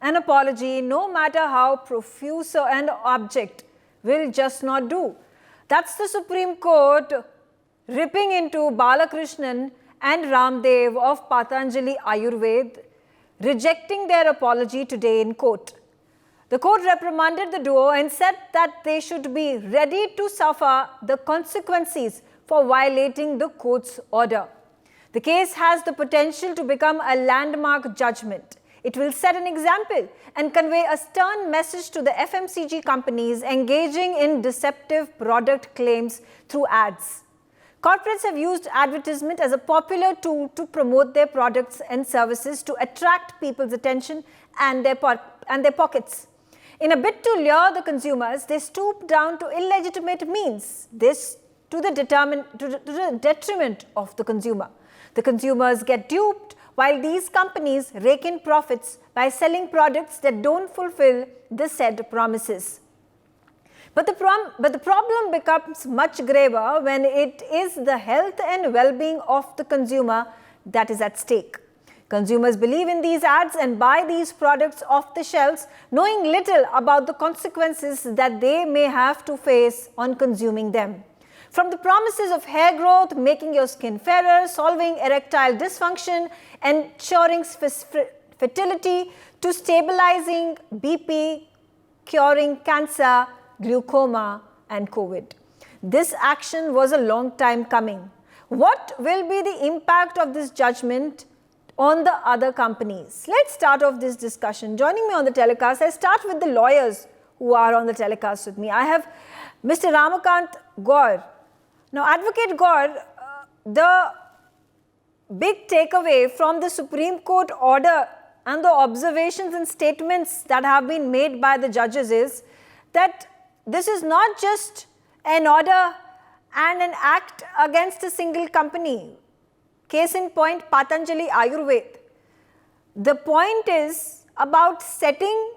An apology, no matter how profuse and abject, will just not do. That's the Supreme Court ripping into Balakrishnan and Ramdev of Patanjali Ayurveda, rejecting their apology today in court. The court reprimanded the duo and said that they should be ready to suffer the consequences for violating the court's order. The case has the potential to become a landmark judgment. It will set an example and convey a stern message to the FMCG companies engaging in deceptive product claims through ads. Corporates have used advertisement as a popular tool to promote their products and services to attract people's attention and their pockets. In a bid to lure the consumers, they stoop down to illegitimate means, this to the detriment of the consumer. The consumers get duped while these companies rake in profits by selling products that don't fulfill the said promises. But the problem becomes much graver when it is the health and well-being of the consumer that is at stake. Consumers believe in these ads and buy these products off the shelves, knowing little about the consequences that they may have to face on consuming them. From the promises of hair growth, making your skin fairer, solving erectile dysfunction, ensuring fertility, to stabilizing BP, curing cancer, glaucoma, and COVID. This action was a long time coming. What will be the impact of this judgment on the other companies? Let's start off this discussion. Joining me on the telecast, I start with the lawyers who are on the telecast with me. I have Mr. Ramakant Gaur. Now, Advocate Gaur, the big takeaway from the Supreme Court order and the observations and statements that have been made by the judges is that this is not just an order and an act against a single company. Case in point, Patanjali Ayurveda. The point is about setting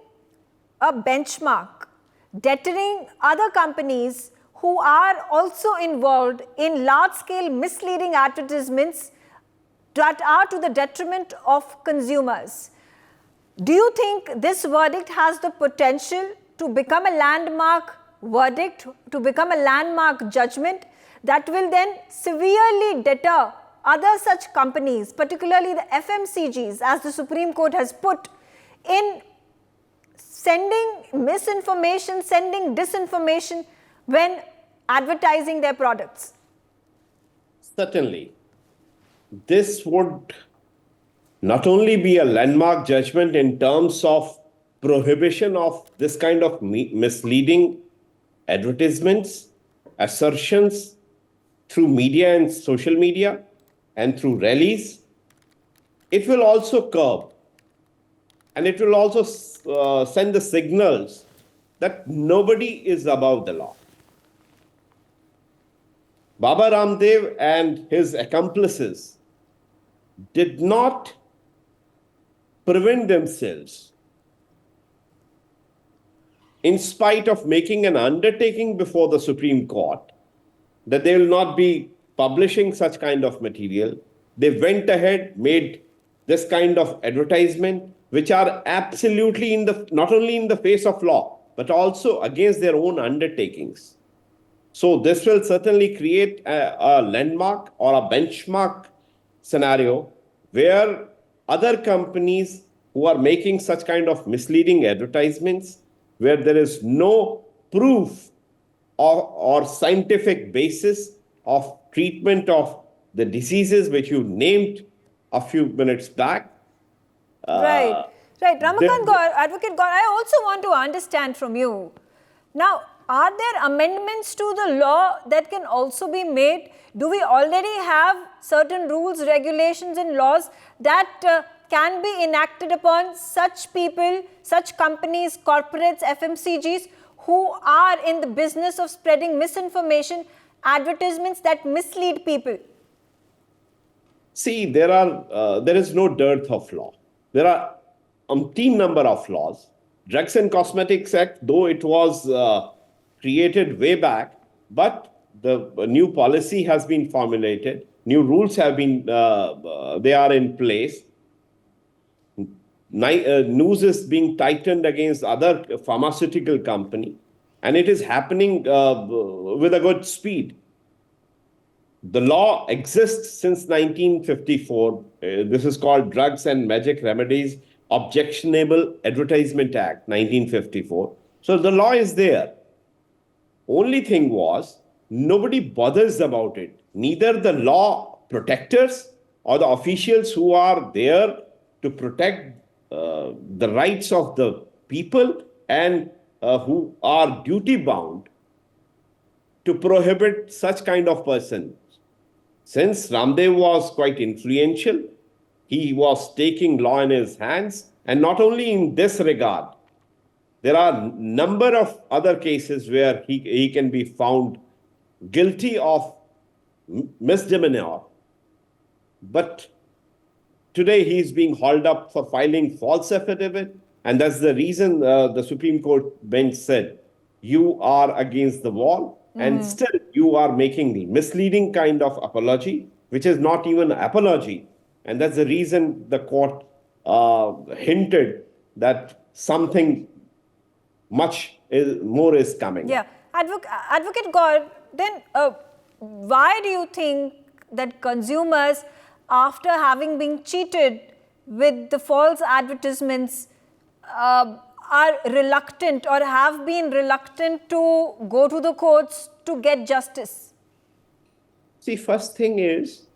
a benchmark, deterring other companies who are also involved in large-scale misleading advertisements that are to the detriment of consumers. Do you think this verdict has the potential to become a landmark verdict, to become a landmark judgment that will then severely deter other such companies, particularly the FMCGs, as the Supreme Court has put, in sending misinformation, sending disinformation when advertising their products? Certainly. This would not only be a landmark judgment in terms of prohibition of this kind of misleading advertisements, assertions through media and social media and through rallies. It will also curb and it will also send the signals that nobody is above the law. Baba Ramdev and his accomplices did not prevent themselves, in spite of making an undertaking before the Supreme Court that they will not be publishing such kind of material. They went ahead, made this kind of advertisement, which are absolutely not only in the face of law, but also against their own undertakings. So this will certainly create a landmark or a benchmark scenario where other companies who are making such kind of misleading advertisements, where there is no proof or scientific basis of treatment of the diseases which you named a few minutes back. Right. Ramakant Gaur, Advocate Gaur, I also want to understand from you. Now, are there amendments to the law that can also be made? Do we already have certain rules, regulations and laws that can be enacted upon such people, such companies, corporates, FMCGs who are in the business of spreading misinformation, advertisements that mislead people? See, there is no dearth of law. There are umpteen number of laws. Drugs and Cosmetics Act, though it was created way back, but the new policy has been formulated, new rules have been, they are in place. news is being tightened against other pharmaceutical company, and it is happening with a good speed. The law exists since 1954. This is called Drugs and Magic Remedies Objectionable Advertisement Act, 1954. So the law is there. Only thing was, nobody bothers about it. Neither the law protectors or the officials who are there to protect the rights of the people and who are duty bound to prohibit such kind of person. Since Ramdev was quite influential, he was taking law in his hands, and not only in this regard, there are number of other cases where he can be found guilty of misdemeanor. But today he is being hauled up for filing false affidavit, and that's the reason the Supreme Court bench said, you are against the wall, and still you are making misleading kind of apology, which is not even apology. And that's the reason the court hinted that something much more is coming. Yeah. Advocate Gaur, then why do you think that consumers, after having been cheated with the false advertisements, are reluctant or have been reluctant to go to the courts to get justice? See, first thing is,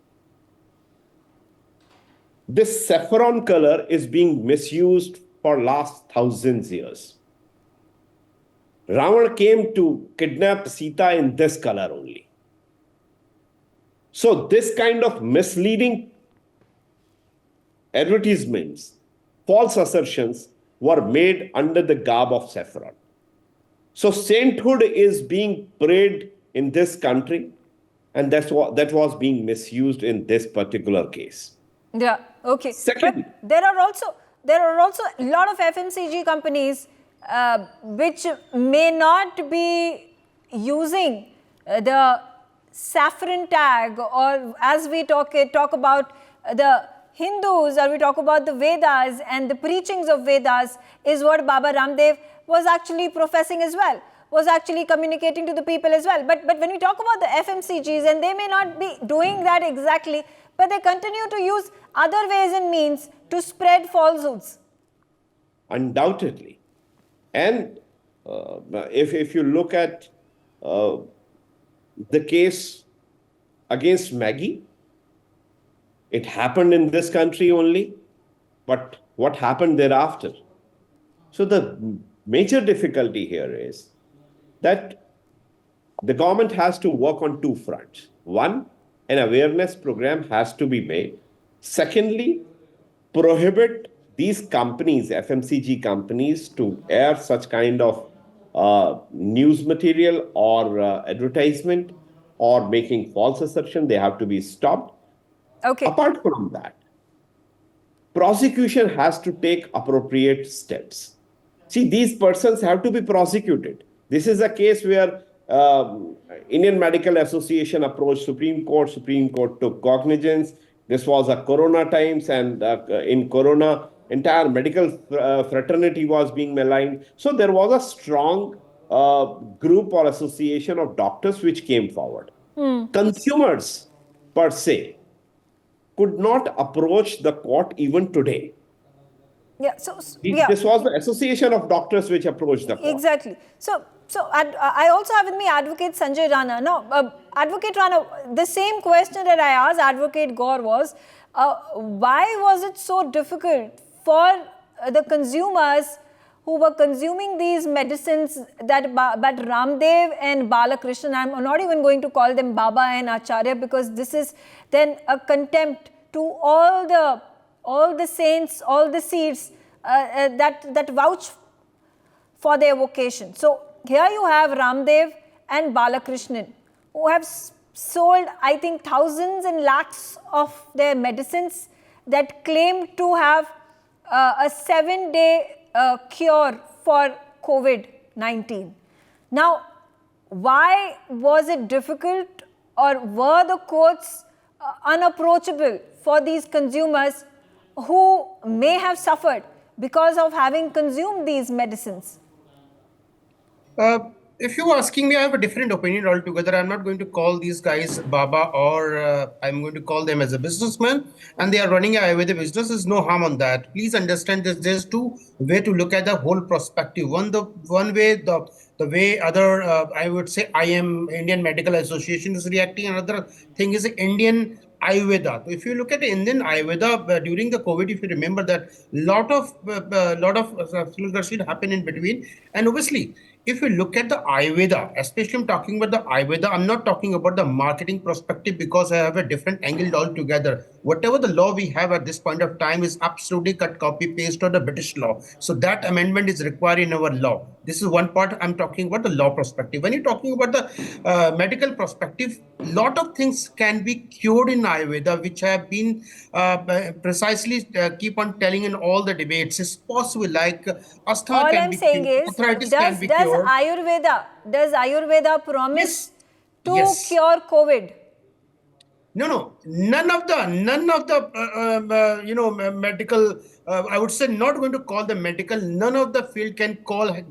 this saffron color is being misused for last thousands years. Ravana came to kidnap Sita in this color only. So this kind of misleading advertisements, false assertions were made under the garb of saffron. So sainthood is being prayed in this country, and that was being misused in this particular case. Yeah, okay. Second, but there are also a lot of FMCG companies which may not be using the saffron tag, or as we talk about the Hindus, or we talk about the Vedas and the preachings of Vedas, is what Baba Ramdev was actually professing as well, was actually communicating to the people as well. But when we talk about the FMCGs, and they may not be doing that exactly, but they continue to use other ways and means to spread falsehoods. Undoubtedly. And if you look at the case against Maggie, it happened in this country only, but what happened thereafter? So the major difficulty here is that the government has to work on two fronts. One, an awareness program has to be made. Secondly, prohibit these companies, FMCG companies, to air such kind of news material or advertisement or making false assertion. They have to be stopped. Okay. Apart from that, prosecution has to take appropriate steps. See, these persons have to be prosecuted. This is a case where Indian Medical Association approached Supreme Court. Supreme Court took cognizance. This was a Corona times, and in Corona, entire medical fraternity was being maligned. So there was a strong group or association of doctors which came forward. Consumers, per se, could not approach the court even today. Yeah. This was the association of doctors which approached the court. Exactly. So I also have with me Advocate Sanjay Rana. Now, Advocate Rana, the same question that I asked Advocate Gaur was, why was it so difficult for the consumers who were consuming these medicines that Ramdev and Balakrishnan, I'm not even going to call them Baba and Acharya, because this is then a contempt to all the saints, all the seers that vouch for their vocation. So here you have Ramdev and Balakrishnan, who have sold, I think, thousands and lakhs of their medicines that claim to have a 7-day cure for COVID-19. Now, why was it difficult, or were the courts unapproachable for these consumers who may have suffered because of having consumed these medicines? If you're asking me, I have a different opinion altogether. I'm not going to call these guys Baba, or I'm going to call them as a businessman, and they are running a Ayurveda business. There's no harm on that. Please understand that there's two way to look at the whole perspective. One way the way other I would say I am Indian Medical Association is reacting. Another thing is Indian Ayurveda. So if you look at the Indian Ayurveda during the COVID, if you remember that lot of happened in between, and obviously if you look at the Ayurveda, especially I'm talking about the Ayurveda, I'm not talking about the marketing perspective because I have a different angle altogether. Whatever the law we have at this point of time is absolutely cut copy paste of the British law. So that amendment is required in our law. This is one part I'm talking about the law perspective. When you're talking about the medical perspective, lot of things can be cured in Ayurveda, which have been precisely keep on telling in all the debates. It's possible, like asthma All can I'm be saying cured, is, arthritis can be cured. Does Ayurveda promise Yes, to yes. cure COVID? No, none of the medical. I would say not going to call the medical. None of the field can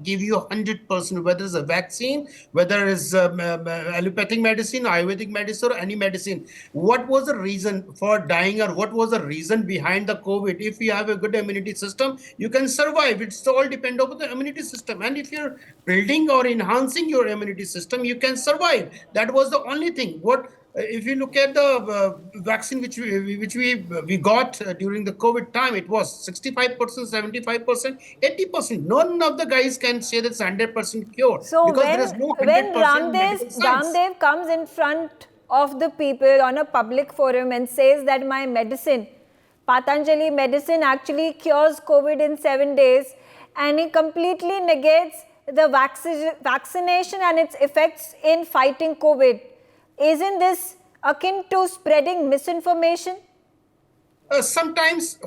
give you 100%, whether it's a vaccine, whether it's allopathic medicine, Ayurvedic medicine, or any medicine. What was the reason for dying, or what was the reason behind the COVID? If you have a good immunity system, you can survive. It's all depend on the immunity system, and if you're building or enhancing your immunity system, you can survive. That was the only thing. What if you look at the vaccine which we got during the COVID time, it was 65%, 75%, 80%. None of the guys can say that's 100% cure So because there is no when 100% medical science. Ramdev comes in front of the people on a public forum and says that my medicine, Patanjali medicine, actually cures COVID in 7 days, and he completely negates the vaccination and its effects in fighting COVID, isn't this akin to spreading misinformation? Sometimes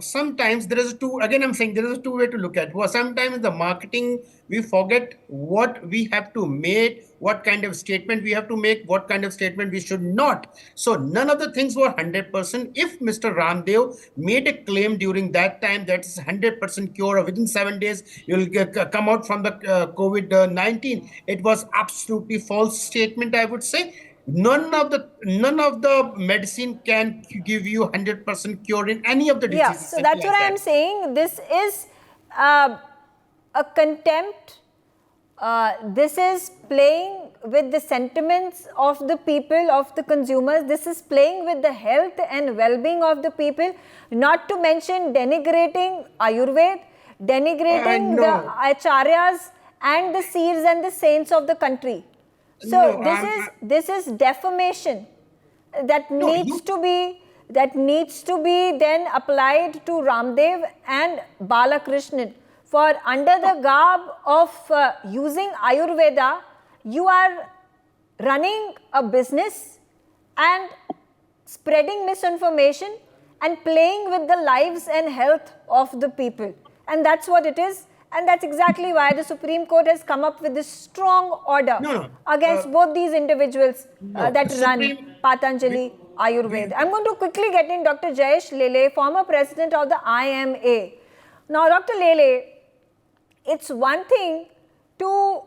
there is a two. Again, I'm saying there is a two way to look at. Well, sometimes the marketing we forget what we have to make, what kind of statement we have to make, what kind of statement we should not. So none of the things were 100%. If Mr. Ramdev made a claim during that time that is 100% cure, or within 7 days you'll come out from the COVID-19, it was absolutely false statement, I would say. None of the medicine can give you 100% cure in any of the Yeah, diseases. so Simple that's as what I am that. saying. This is a contempt. This is playing with the sentiments of the people, of the consumers. This is playing with the health and well-being of the people, not to mention denigrating Ayurveda, denigrating the No, acharyas and the seers and the saints of the country. So no, this is defamation that no. needs to be then applied to Ramdev and Balakrishnan. For under the garb of using Ayurveda, you are running a business and spreading misinformation and playing with the lives and health of the people. And that's what it is. And that's exactly why the Supreme Court has come up with this strong order No, no. against both these individuals No. that run Patanjali Ayurveda. I'm going to quickly get in Dr. Jayesh Lele, former president of the IMA. Now, Dr. Lele, it's one thing to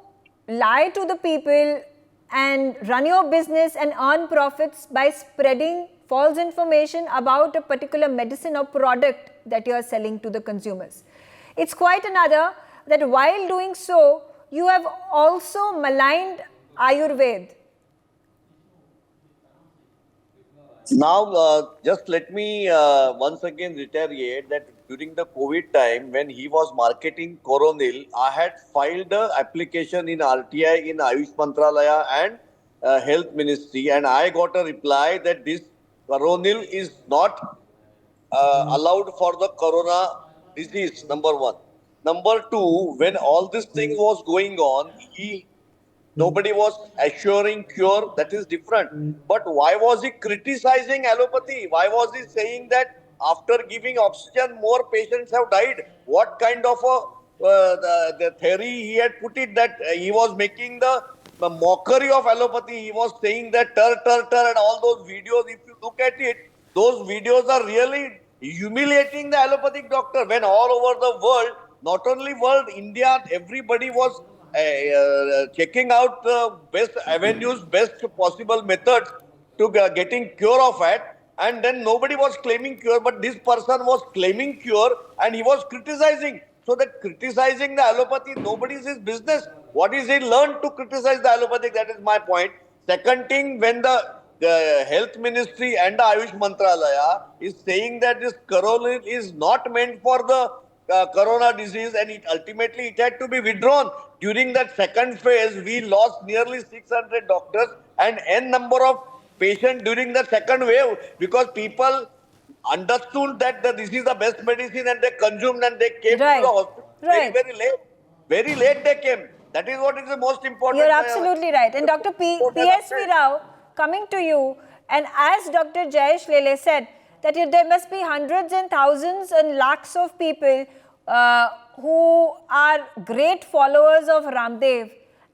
lie to the people and run your business and earn profits by spreading false information about a particular medicine or product that you are selling to the consumers. It's quite another that while doing so, you have also maligned Ayurveda. Now, just let me once again reiterate that during the COVID time, when he was marketing Coronil, I had filed an application in RTI, in Ayush Mantralaya and Health Ministry, and I got a reply that this Coronil is not allowed for the corona disease, number one. Number two, when all this thing was going on, nobody was assuring cure. That is different. But why was he criticizing allopathy? Why was he saying that after giving oxygen, more patients have died? What kind of the theory he had put it, that he was making the mockery of allopathy? He was saying that tur, tur, tur, and all those videos. If you look at it, those videos are really humiliating the allopathic doctor when all over the world, not only world, India, everybody was checking out the best avenues, best possible methods to getting cure of it. And then nobody was claiming cure, but this person was claiming cure and he was criticizing. So that criticizing the allopathy, nobody's his business. What is he learned to criticize the allopathic? That is my point. Second thing, when the health ministry and the Ayush Mantralaya is saying that this corona is not meant for the corona disease, and ultimately it had to be withdrawn. During that second phase, we lost nearly 600 doctors and n number of patients during the second wave because people understood that this is the best medicine and they consumed and they came to Right. the hospital Right. very late. Very late they came. That is what is the most important. You're absolutely right. And Dr. P.S.V. Rao, coming to you, and as Dr. Jayesh Lele said, that there must be hundreds and thousands and lakhs of people who are great followers of Ramdev.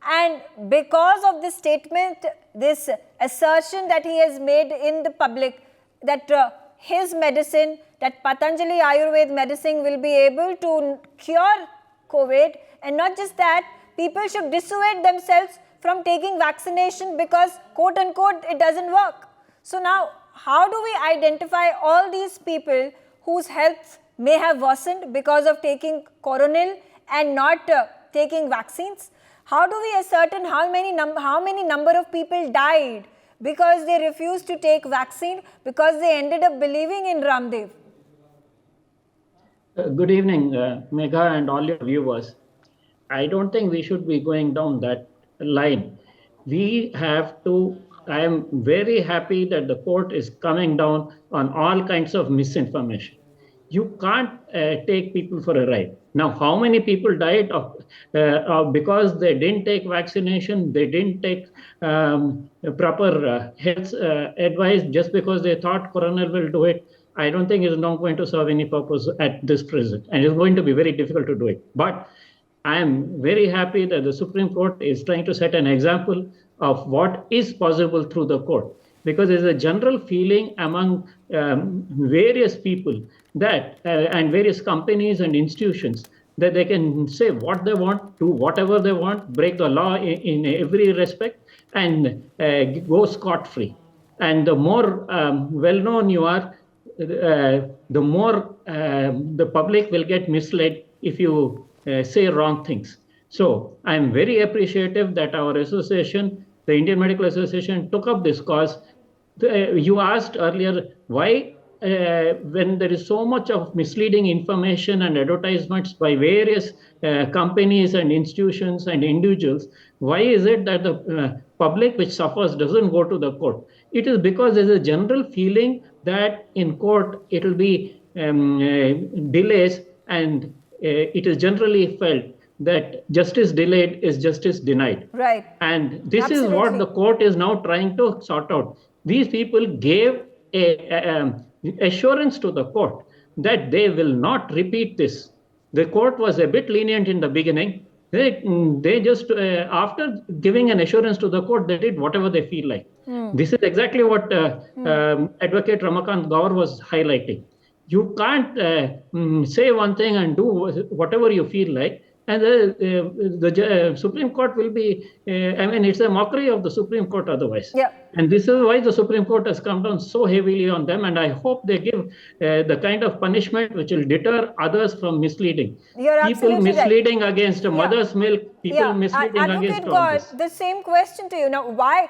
And because of this statement, this assertion that he has made in the public, that his medicine, that Patanjali Ayurveda medicine will be able to cure COVID, and not just that, people should dissuade themselves from taking vaccination because, quote unquote, it doesn't work. So now, how do we identify all these people whose health may have worsened because of taking coronil and not taking vaccines? How do we ascertain how many number of people died because they refused to take vaccine, because they ended up believing in Ramdev? Good evening, Megha and all your viewers. I don't think we should be going down that line. We have to, I am very happy that the court is coming down on all kinds of misinformation. You can't take people for a ride. Now, how many people died because they didn't take vaccination, they didn't take proper health advice just because they thought corona will do it? I don't think it's not going to serve any purpose at this present, and it's going to be very difficult to do it. But I am very happy that the Supreme Court is trying to set an example of what is possible through the court, because there's a general feeling among various people that and various companies and institutions that they can say what they want, do whatever they want, break the law in every respect, and go scot-free. And the more well-known you are, the more the public will get misled if you say wrong things. So I'm very appreciative that our association, the Indian Medical Association, took up this cause. You asked earlier why, when there is so much of misleading information and advertisements by various companies and institutions and individuals, why is it that the public which suffers doesn't go to the court? It is because there's a general feeling that in court it will be delays, and it is generally felt that justice delayed is justice denied. Right. And this Absolutely. is what the court is now trying to sort out. These people gave a assurance to the court that they will not repeat this. The court was a bit lenient in the beginning. They just, after giving an assurance to the court, they did whatever they feel like. This is exactly what Advocate Ramakant Gaur was highlighting. You can't say one thing and do whatever you feel like. And the Supreme Court will be, it's a mockery of the Supreme Court otherwise. Yeah. And this is why the Supreme Court has come down so heavily on them. And I hope they give the kind of punishment which will deter others from misleading. You're People absolutely misleading right. against mother's milk, people misleading Advocate against all Gaur, this. the same question to you. Now, while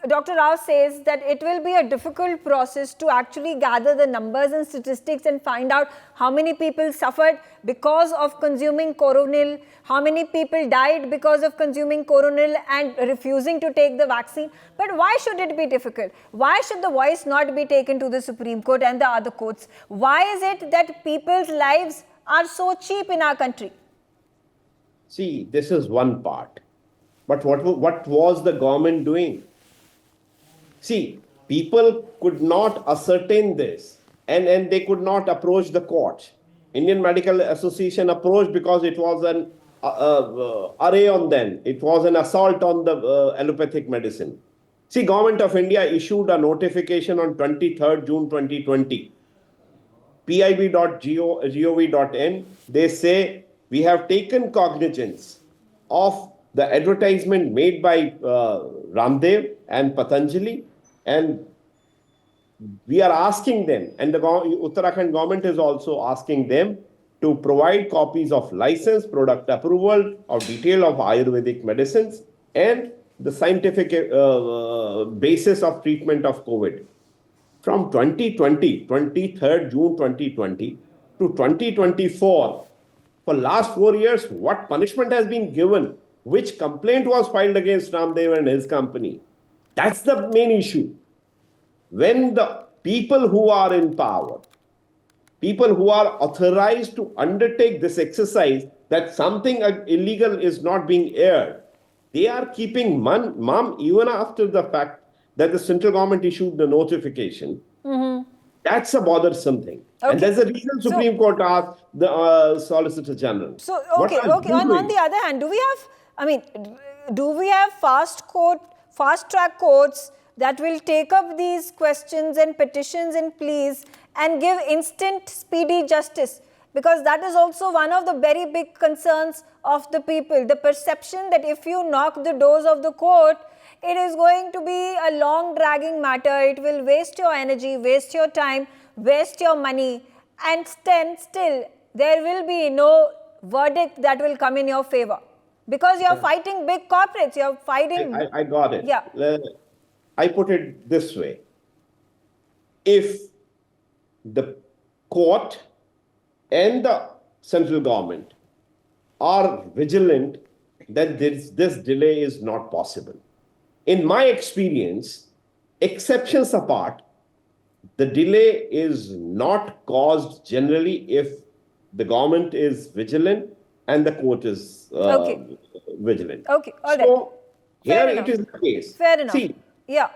Dr. Rao says that it will be a difficult process to actually gather the numbers and statistics and find out how many people suffered because of consuming coronil, how many people died because of consuming coronil and refusing to take the vaccine. But why should it be difficult? Why should the voice not be taken to the Supreme Court and the other courts? Why is it that people's lives are so cheap in our country? See, this is one part. But what was the government doing? See, people could not ascertain this, and they could not approach the court. Indian Medical Association approached because it was an array on them. It was an assault on the allopathic medicine. See, Government of India issued a notification on 23rd June 2020 pib.gov.in, they say, we have taken cognizance of the advertisement made by Ramdev and Patanjali, and we are asking them, and the Uttarakhand government is also asking them to provide copies of license, product approval, or detail of Ayurvedic medicines, and the scientific basis of treatment of COVID. From 2020, 23rd June 2020 to 2024, for last 4 years, what punishment has been given? Which complaint was filed against Ramdev and his company? That's the main issue. When the people who are in power, people who are authorized to undertake this exercise, that something illegal is not being aired, they are keeping mum even after the fact that the central government issued the notification. That's a bothersome thing. Okay. And there's a reason Supreme Court asked the Solicitor General. So, okay. On the other hand, do we have fast track courts that will take up these questions and petitions and pleas and give instant, speedy justice? Because that is also one of the very big concerns of the people. The perception that if you knock the doors of the court, it is going to be a long dragging matter. It will waste your energy, waste your time, waste your money, and still there will be no verdict that will come in your favor. Because you're fighting big corporates, you're fighting... I got it. Yeah. I put it this way. If the court and the central government are vigilant, then this delay is not possible. In my experience, exceptions apart, the delay is not caused generally if the government is vigilant and the court is vigilant. Okay, all right. So Fair here enough. it is the case. Fair enough. See, yeah.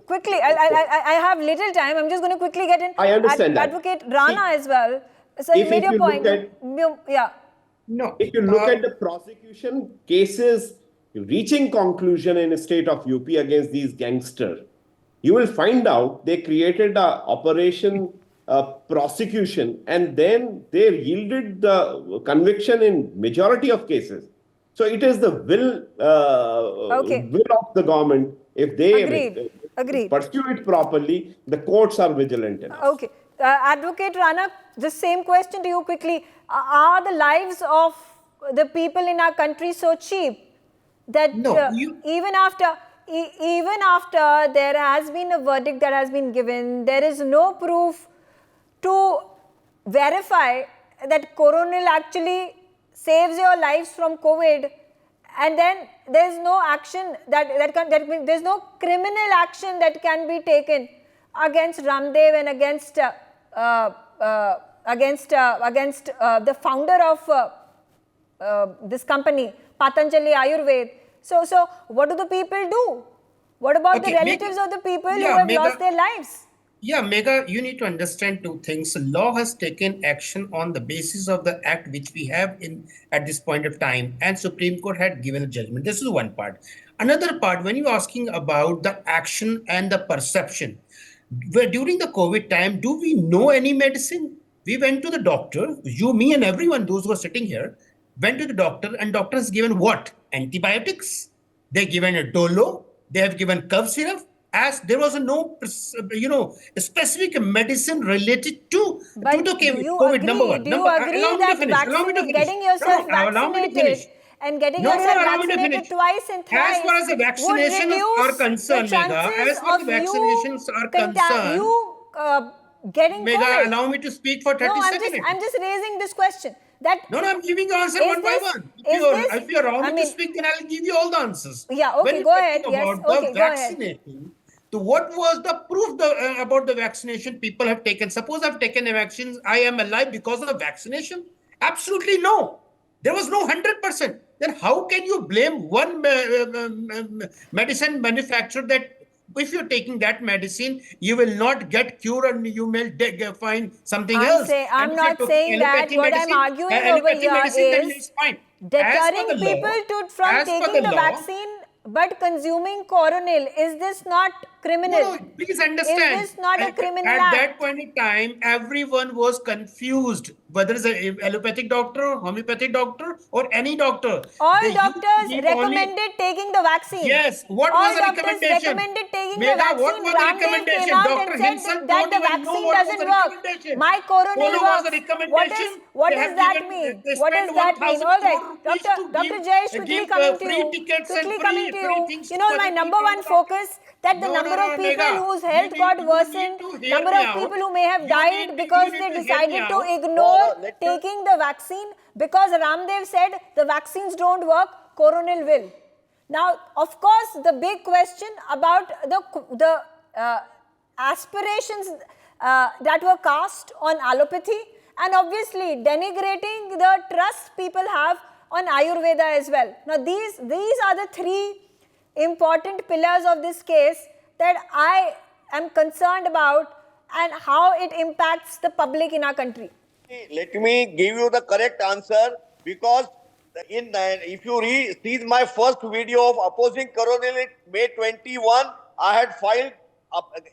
Quickly, I have little time. I'm just going to quickly get in. I understand that. Advocate Rana as well. So you made your point. Yeah. No. If you look at the prosecution cases reaching conclusion in the state of UP against these gangsters, you will find out they created an operation prosecution and then they yielded the conviction in majority of cases. So it is the will of the government. If they Agreed. pursue it properly, the courts are vigilant enough. Okay. Advocate Rana, the same question to you quickly. Are the lives of the people in our country so cheap that even after there has been a verdict that has been given, there is no proof to verify that coronal actually saves your lives from COVID, and then there is no action there's no criminal action that can be taken against Ramdev and against the founder of this company, Patanjali Ayurveda. So what do the people do? What about the relatives of the people who have lost their lives? Yeah, Megha, you need to understand two things. The law has taken action on the basis of the act which we have at this point of time, and Supreme Court had given a judgment. This is one part. Another part, when you're asking about the action and the perception, where during the COVID time, do we know any medicine? We went to the doctor, you, me, and everyone, those who are sitting here, went to the doctor, and doctor has given what? Antibiotics. They've given a Dolo. They have given cough syrup. As there was no, specific medicine related to the COVID, number one. Do you agree that getting yourself vaccinated and getting yourself vaccinated twice and thrice as far as the vaccinations are concerned, Megha, as far as the vaccinations are concerned, getting Megha, COVID. allow me to speak for 30 seconds. I'm just raising this question. No, I'm giving you answer one by one. If you allow me to speak, then I'll give you all the answers. Yeah, okay, go ahead. Yes, okay, go ahead. So what was the proof about the vaccination people have taken? Suppose I've taken a vaccine, I am alive because of the vaccination? Absolutely no. There was no 100%. Then how can you blame one medicine manufacturer that if you're taking that medicine, you will not get cured and you may find something else? I'm not saying that. What I'm arguing over here is deterring people from taking the vaccine but consuming coronal. Is this not criminal? No, please understand. Is this not a criminal At act? that point in time, everyone was confused whether it's an allopathic doctor, homeopathic doctor, or any doctor. All They used to doctors give recommended taking the vaccine. Yes. What All was the doctors recommendation? recommended taking the Megha, vaccine. what was the Ramdev came recommendation? out Doctor and said himself that don't the even know vaccine what was doesn't the work. recommendation. My coronil Follow was the works. recommendation. What They does have that given- mean? they What does spent that mean? 1,000 All right, crore rupees Dr. to Jayesh, quickly give coming to free you. tickets Quickly and coming to free you. things You to know, other my people number in one the doctor. focus that the No, number no, of no, people Megha. whose You health need- got you worsened, need to hear number me of out. people who may have You died need to- because you they need to hear me decided to out. ignore No, let me- taking the vaccine because Ramdev said the vaccines don't work, coronil will. Now, of course, the big question about the aspirations that were cast on allopathy and obviously denigrating the trust people have on Ayurveda as well. Now, these are the three important pillars of this case that I am concerned about and how it impacts the public in our country. Let me give you the correct answer, because if you see my first video of opposing coronel in May 21, I had filed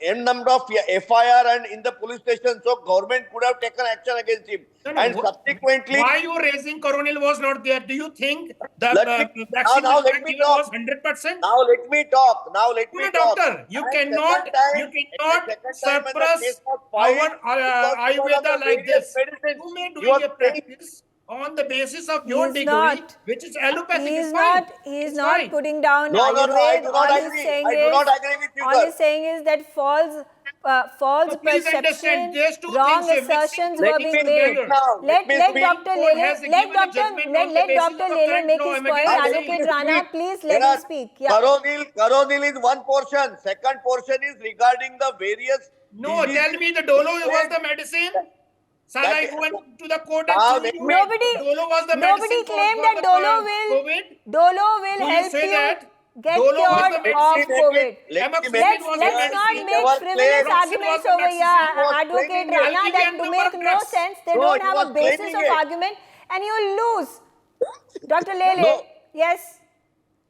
n number of FIR and in the police station, so government could have taken action against him. No, And subsequently, why you raising coronil was not there? Do you think the Let me- vaccine now which let was me given talk. was 100%? now let me talk. Now let me No, talk. doctor, you And cannot second time, when the case suppress was our filed, it was because of Ayurveda the like various this. medicines. You may He was doing a saying- practice on the basis of He your is degree, not. which is allopathic. He It's is fine. not. He is It's not fine. putting down No, no, no, I Ayurveda. do not All agree. he's saying I do not agree with you, all sir. he's saying is that false So please understand, perception, there's two wrong things, assertions mixing were two being things made. together. Now, Let let me Dr. Court Lele, has let given a Dr. judgment on the let basis Dr. of Lele current make law his emergency. point. Now, let me Advocate Rana, speak. please let him speak. Yeah. Coronil is one portion. Second portion is regarding the various No, diseases. tell me the Dolo was the medicine. Shall I go to the court and Now show let you? me- Dolo was the Nobody medicine claimed for that the COVID. Dolo will Do you help say you that? get Dolo was cured the of medicine. COVID. Let me make Amoxicillin it was the Let's not medicine. make Never frivolous claimed. arguments was the over here, medicine. Was Advocate claiming it. Rana, I'll give that you to a make number no crux. sense. They No, don't he have a was basis claiming of it. argument and you'll lose. Dr. Lele, No. yes.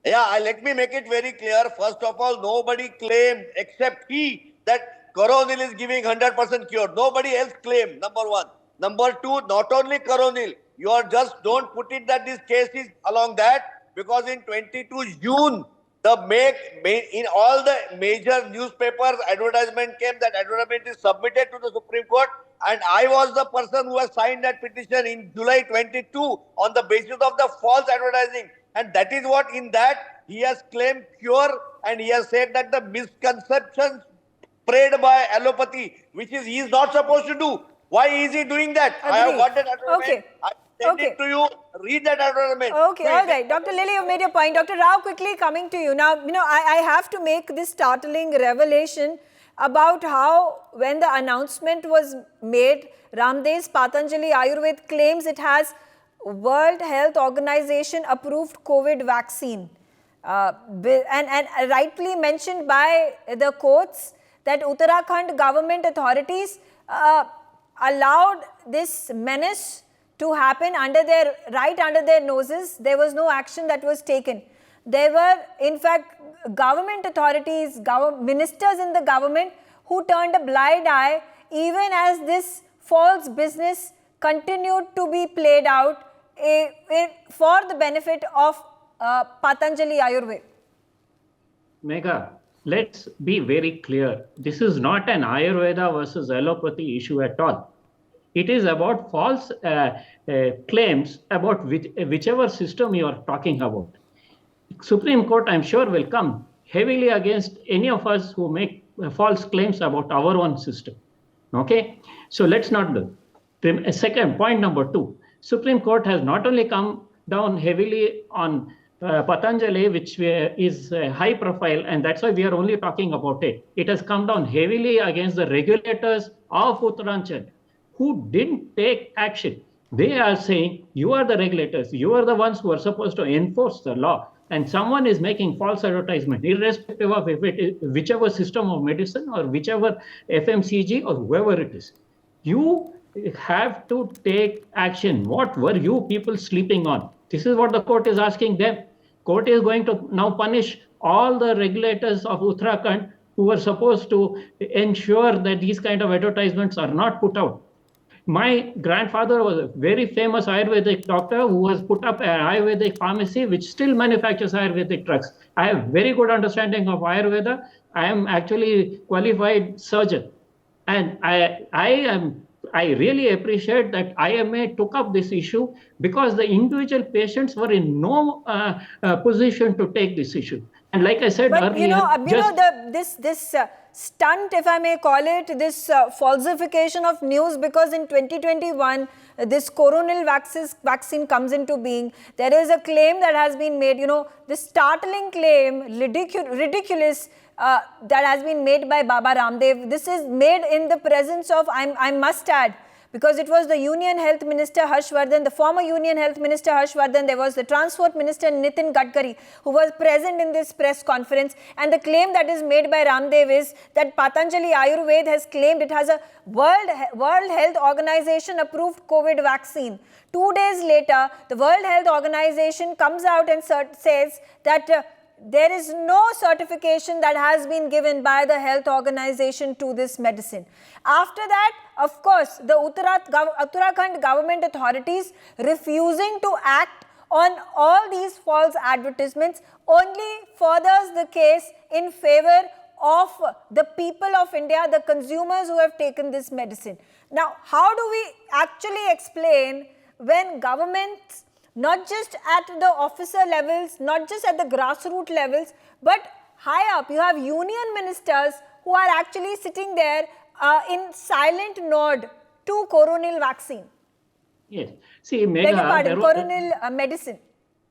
Yeah, let me make it very clear. First of all, nobody claimed except he that coronil is giving 100% cure. Nobody else claimed, number one. Number two, not only coronil, you are just don't put it that this case is along that, because in 22 June, in all the major newspapers, advertisement came, that advertisement is submitted to the Supreme Court, and I was the person who has signed that petition in July 22 on the basis of the false advertising. And that is what in that he has claimed cure, and he has said that the misconceptions spread by allopathy, which he is not supposed to do. Why is he doing that? I have Agreed. got that advertisement. Okay. I send Okay. it to you. Read that advertisement. Okay, all right. Dr. Lele, you've made your point. Dr. Rao, quickly coming to you. Now, I have to make this startling revelation about how, when the announcement was made, Ramdev's Patanjali Ayurveda claims it has World Health Organization approved COVID vaccine. And rightly mentioned by the courts that Uttarakhand government authorities allowed this menace to happen right under their noses. There was no action that was taken. There were, in fact, government authorities, ministers in the government who turned a blind eye even as this false business continued to be played out for the benefit of Patanjali Ayurveda. Megha, let's be very clear. This is not an Ayurveda versus allopathy issue at all. It is about false claims about whichever system you are talking about. Supreme Court, I'm sure, will come heavily against any of us who make false claims about our own system. Okay? So let's not do. Second, point number two. Supreme Court has not only come down heavily on Patanjali, which is high profile, and that's why we are only talking about it. It has come down heavily against the regulators of Uttarakhand who didn't take action. They are saying, you are the regulators, you are the ones who are supposed to enforce the law, and someone is making false advertisement, irrespective of if it is whichever system of medicine or whichever FMCG or whoever it is. You have to take action. What were you people sleeping on? This is what the court is asking them. Court is going to now punish all the regulators of Uttarakhand who were supposed to ensure that these kind of advertisements are not put out. My grandfather was a very famous Ayurvedic doctor who was put up an Ayurvedic pharmacy which still manufactures Ayurvedic drugs. I have very good understanding of Ayurveda. I am actually qualified surgeon. And I really appreciate that IMA took up this issue because the individual patients were in no position to take this issue. And like I said But earlier, this stunt, if I may call it, this falsification of news, because in 2021 this coronal vaccine comes into being. There is a claim that has been made, this startling claim, ridiculous, that has been made by Baba Ramdev. This is made in the presence of, I must add, because it was the Union Health Minister Harshvardhan, the former Union Health Minister Harshvardhan, there was the Transport Minister Nitin Gadkari who was present in this press conference, and the claim that is made by Ramdev is that Patanjali Ayurveda has claimed it has a World Health Organization approved COVID vaccine. 2 days later, the World Health Organization comes out and says that there is no certification that has been given by the health organization to this medicine. After that, of course, the Uttarakhand government authorities refusing to act on all these false advertisements only furthers the case in favor of the people of India, the consumers who have taken this medicine. Now, how do we actually explain when governments, not just at the officer levels, not just at the grassroots levels, but high up, you have union ministers who are actually sitting there in silent nod to coronal vaccine? yes. See, Megha, coronal medicine.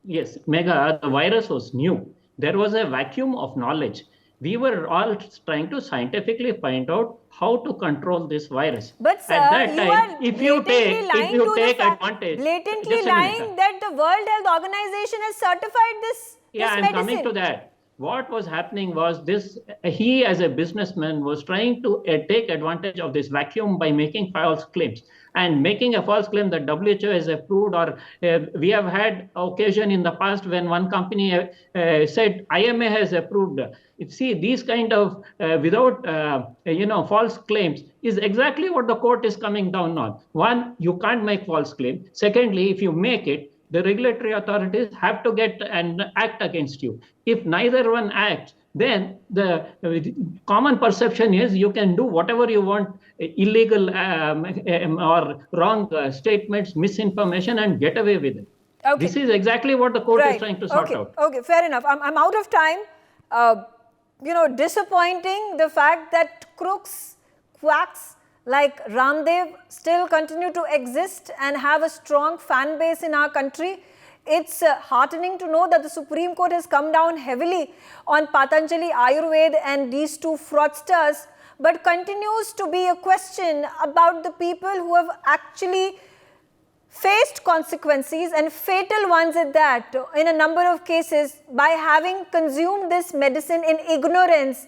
Yes, Megha, the virus was new. There was a vacuum of knowledge. We were all trying to scientifically find out how to control this virus. But sir, at that you time, are if you take advantage, blatantly just a lying minute. that the World Health Organization has certified this I'm medicine. coming to that. What was happening was this, he as a businessman was trying to take advantage of this vacuum by making false claims. And making a false claim that WHO has approved, or we have had occasion in the past when one company said IMA has approved. See, these kind of without false claims is exactly what the court is coming down on. One, you can't make false claim. Secondly, if you make it, the regulatory authorities have to get and act against you. If neither one acts, then the common perception is you can do whatever you want, illegal or wrong statements, misinformation, and get away with it. Okay. This is exactly what the court is trying to sort out. Okay, fair enough. I'm out of time. Disappointing the fact that crooks, quacks like Ramdev still continue to exist and have a strong fan base in our country. It's heartening to know that the Supreme Court has come down heavily on Patanjali Ayurveda and these two fraudsters, but continues to be a question about the people who have actually faced consequences, and fatal ones at that, in a number of cases, by having consumed this medicine in ignorance,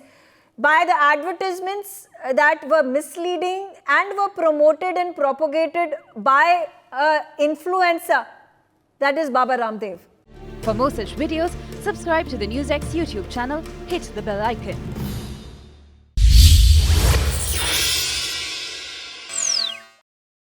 by the advertisements that were misleading and were promoted and propagated by an influencer, that is Baba Ramdev. For more such videos, subscribe to the NewsX YouTube channel, hit the bell icon.